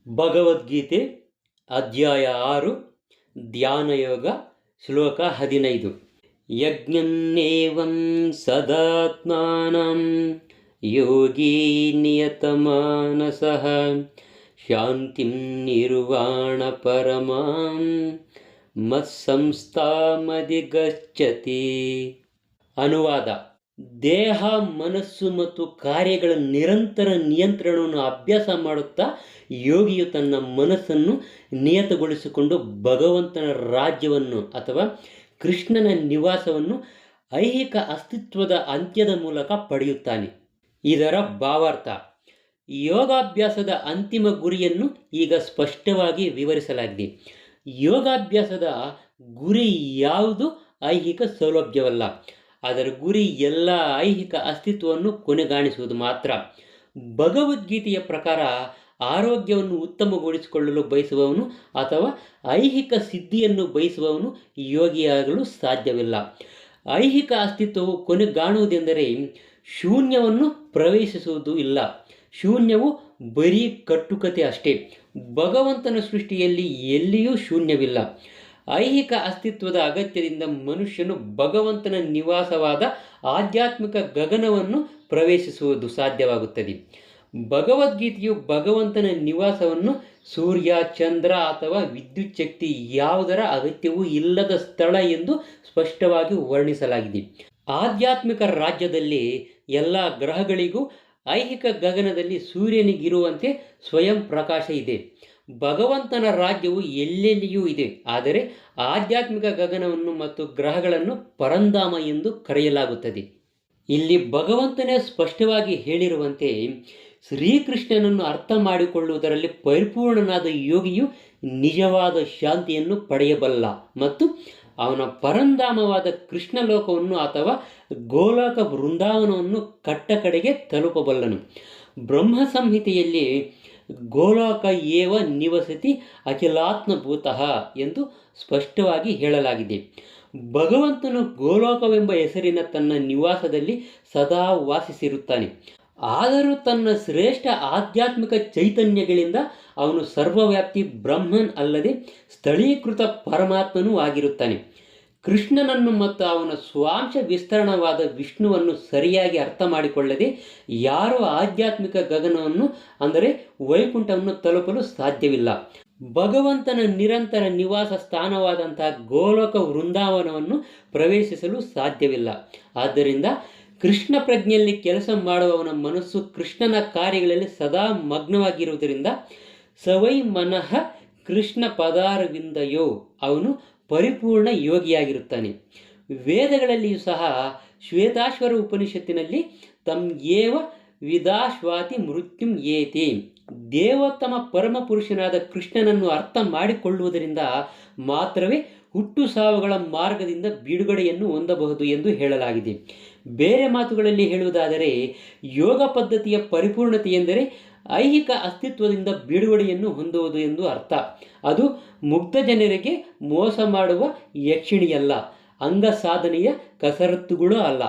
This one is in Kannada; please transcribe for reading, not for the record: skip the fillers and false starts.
ಭಗವದ್ಗೀತೆ ಅಧ್ಯಾಯ 6 ಧ್ಯಾನಯೋಗ ಶ್ಲೋಕ 15. ಯಜ್ಞನ್ನೇವಂ ಸದಾತ್ಮಾನಂ ಯೋಗಿ ನಿಯತಮಾನಸಃ ಶಾಂತಿಂ ನಿರ್ವಾಣ ಪರಮಾಂ ಮತ್ಸಂಸ್ಥಾಮಧಿಗಚ್ಚತಿ. ಅನುವಾದ: ದೇಹ, ಮನಸ್ಸು ಮತ್ತು ಕಾರ್ಯಗಳ ನಿರಂತರ ನಿಯಂತ್ರಣವನ್ನು ಅಭ್ಯಾಸ ಮಾಡುತ್ತಾ ಯೋಗಿಯು ತನ್ನ ಮನಸ್ಸನ್ನು ನಿಯತಗೊಳಿಸಿಕೊಂಡು ಭಗವಂತನ ರಾಜ್ಯವನ್ನು ಅಥವಾ ಕೃಷ್ಣನ ನಿವಾಸವನ್ನು ಐಹಿಕ ಅಸ್ತಿತ್ವದ ಅಂತ್ಯದ ಮೂಲಕ ಪಡೆಯುತ್ತಾನೆ. ಇದರ ಭಾವಾರ್ಥ: ಯೋಗಾಭ್ಯಾಸದ ಅಂತಿಮ ಗುರಿಯನ್ನು ಈಗ ಸ್ಪಷ್ಟವಾಗಿ ವಿವರಿಸಲಾಗಿದೆ. ಯೋಗಾಭ್ಯಾಸದ ಗುರಿ ಯಾವುದು? ಐಹಿಕ ಸೌಲಭ್ಯವಲ್ಲ. ಅದರ ಗುರಿ ಎಲ್ಲ ಐಹಿಕ ಅಸ್ತಿತ್ವವನ್ನು ಕೊನೆಗಾಣಿಸುವುದು ಮಾತ್ರ. ಭಗವದ್ಗೀತೆಯ ಪ್ರಕಾರ ಆರೋಗ್ಯವನ್ನು ಉತ್ತಮಗೊಳಿಸಿಕೊಳ್ಳಲು ಬಯಸುವವನು ಅಥವಾ ಐಹಿಕ ಸಿದ್ಧಿಯನ್ನು ಬಯಸುವವನು ಯೋಗಿಯಾಗಲು ಸಾಧ್ಯವಿಲ್ಲ. ಐಹಿಕ ಅಸ್ತಿತ್ವವು ಕೊನೆಗಾಣುವುದೆಂದರೆ ಶೂನ್ಯವನ್ನು ಪ್ರವೇಶಿಸುವುದು ಇಲ್ಲ. ಶೂನ್ಯವು ಬರೀ ಕಟ್ಟುಕತೆ ಅಷ್ಟೇ. ಭಗವಂತನ ಸೃಷ್ಟಿಯಲ್ಲಿ ಎಲ್ಲಿಯೂ ಶೂನ್ಯವಿಲ್ಲ. ಐಹಿಕ ಅಸ್ತಿತ್ವದ ಅಗತ್ಯದಿಂದ ಮನುಷ್ಯನು ಭಗವಂತನ ನಿವಾಸವಾದ ಆಧ್ಯಾತ್ಮಿಕ ಗಗನವನ್ನು ಪ್ರವೇಶಿಸುವುದು ಸಾಧ್ಯವಾಗುತ್ತದೆ. ಭಗವದ್ಗೀತೆಯು ಭಗವಂತನ ನಿವಾಸವನ್ನು ಸೂರ್ಯ, ಚಂದ್ರ ಅಥವಾ ವಿದ್ಯುತ್ ಶಕ್ತಿ ಯಾವುದರ ಅಗತ್ಯವೂ ಇಲ್ಲದ ಸ್ಥಳ ಎಂದು ಸ್ಪಷ್ಟವಾಗಿ ವರ್ಣಿಸಲಾಗಿದೆ. ಆಧ್ಯಾತ್ಮಿಕ ರಾಜ್ಯದಲ್ಲಿ ಎಲ್ಲ ಗ್ರಹಗಳಿಗೂ ಐಹಿಕ ಗಗನದಲ್ಲಿ ಸೂರ್ಯನಿಗಿರುವಂತೆ ಸ್ವಯಂ ಪ್ರಕಾಶ ಇದೆ. ಭಗವಂತನ ರಾಜ್ಯವು ಎಲ್ಲೆಲ್ಲಿಯೂ ಇದೆ. ಆದರೆ ಆಧ್ಯಾತ್ಮಿಕ ಗಗನವನ್ನು ಮತ್ತು ಗ್ರಹಗಳನ್ನು ಪರಂಧಾಮ ಎಂದು ಕರೆಯಲಾಗುತ್ತದೆ. ಇಲ್ಲಿ ಭಗವಂತನೇ ಸ್ಪಷ್ಟವಾಗಿ ಹೇಳಿರುವಂತೆ ಶ್ರೀಕೃಷ್ಣನನ್ನು ಅರ್ಥ ಮಾಡಿಕೊಳ್ಳುವುದರಲ್ಲಿ ಪರಿಪೂರ್ಣನಾದ ಯೋಗಿಯು ನಿಜವಾದ ಶಾಂತಿಯನ್ನು ಪಡೆಯಬಲ್ಲ ಮತ್ತು ಅವನ ಪರಂಧಾಮವಾದ ಕೃಷ್ಣ ಲೋಕವನ್ನು ಅಥವಾ ಗೋಲೋಕ ಬೃಂದಾವನವನ್ನು ಕಟ್ಟಕಡೆಗೆ ತಲುಪಬಲ್ಲನು. ಬ್ರಹ್ಮ ಸಂಹಿತೆಯಲ್ಲಿ ಗೋಲೋಕ ಏವ ನಿವಸತಿ ಅಖಿಲಾತ್ಮಭೂತಃ ಎಂದು ಸ್ಪಷ್ಟವಾಗಿ ಹೇಳಲಾಗಿದೆ. ಭಗವಂತನು ಗೋಲೋಕವೆಂಬ ಹೆಸರಿನ ತನ್ನ ನಿವಾಸದಲ್ಲಿ ಸದಾ ವಾಸಿಸಿರುತ್ತಾನೆ. ಆದರೂ ತನ್ನ ಶ್ರೇಷ್ಠ ಆಧ್ಯಾತ್ಮಿಕ ಚೈತನ್ಯಗಳಿಂದ ಅವನು ಸರ್ವವ್ಯಾಪ್ತಿ ಬ್ರಹ್ಮನ್ ಅಲ್ಲದೆ ಸ್ಥಳೀಕೃತ ಪರಮಾತ್ಮನೂ ಆಗಿರುತ್ತಾನೆ. ಕೃಷ್ಣನನ್ನು ಮತ್ತು ಅವನ ಸ್ವಾಂಶ ವಿಸ್ತರಣವಾದ ವಿಷ್ಣುವನ್ನು ಸರಿಯಾಗಿ ಅರ್ಥ ಮಾಡಿಕೊಳ್ಳದೆ ಯಾರೂ ಆಧ್ಯಾತ್ಮಿಕ ಗಗನವನ್ನು ಅಂದರೆ ವೈಕುಂಠವನ್ನು ತಲುಪಲು ಸಾಧ್ಯವಿಲ್ಲ. ಭಗವಂತನ ನಿರಂತರ ನಿವಾಸ ಸ್ಥಾನವಾದಂತಹ ಗೋಲೋಕ ವೃಂದಾವನವನ್ನು ಪ್ರವೇಶಿಸಲು ಸಾಧ್ಯವಿಲ್ಲ. ಆದ್ದರಿಂದ ಕೃಷ್ಣ ಪ್ರಜ್ಞೆಯಲ್ಲಿ ಕೆಲಸ ಮಾಡುವವನ ಮನಸ್ಸು ಕೃಷ್ಣನ ಕಾರ್ಯಗಳಲ್ಲಿ ಸದಾ ಮಗ್ನವಾಗಿರುವುದರಿಂದ ಸವೈ ಮನಃ ಕೃಷ್ಣ ಪದಾರವಿಂದಯೋ ಅವನು ಪರಿಪೂರ್ಣ ಯೋಗಿಯಾಗಿರುತ್ತಾನೆ. ವೇದಗಳಲ್ಲಿಯೂ ಸಹ ಶ್ವೇತಾಶ್ವರ ಉಪನಿಷತ್ತಿನಲ್ಲಿ ತಮ್ ಏವ ವಿದಾಶ್ವಾತಿ ಮೃತ್ಯುಂ ಏತಿ, ದೇವೋತ್ತಮ ಪರಮ ಪುರುಷನಾದ ಕೃಷ್ಣನನ್ನು ಅರ್ಥ ಮಾಡಿಕೊಳ್ಳುವುದರಿಂದ ಮಾತ್ರವೇ ಹುಟ್ಟು ಸಾವುಗಳ ಮಾರ್ಗದಿಂದ ಬಿಡುಗಡೆಯನ್ನು ಹೊಂದಬಹುದು ಎಂದು ಹೇಳಲಾಗಿದೆ. ಬೇರೆ ಮಾತುಗಳಲ್ಲಿ ಹೇಳುವುದಾದರೆ ಯೋಗ ಪದ್ಧತಿಯ ಪರಿಪೂರ್ಣತೆ ಎಂದರೆ ಐಹಿಕ ಅಸ್ತಿತ್ವದಿಂದ ಬಿಡುಗಡೆಯನ್ನು ಹೊಂದುವುದು ಎಂದು ಅರ್ಥ. ಅದು ಮುಗ್ಧ ಜನರಿಗೆ ಮೋಸ ಮಾಡುವ ಯಕ್ಷಿಣಿಯಲ್ಲ, ಅಂಗ ಸಾಧನೆಯ ಕಸರತ್ತುಗಳೂ ಅಲ್ಲ.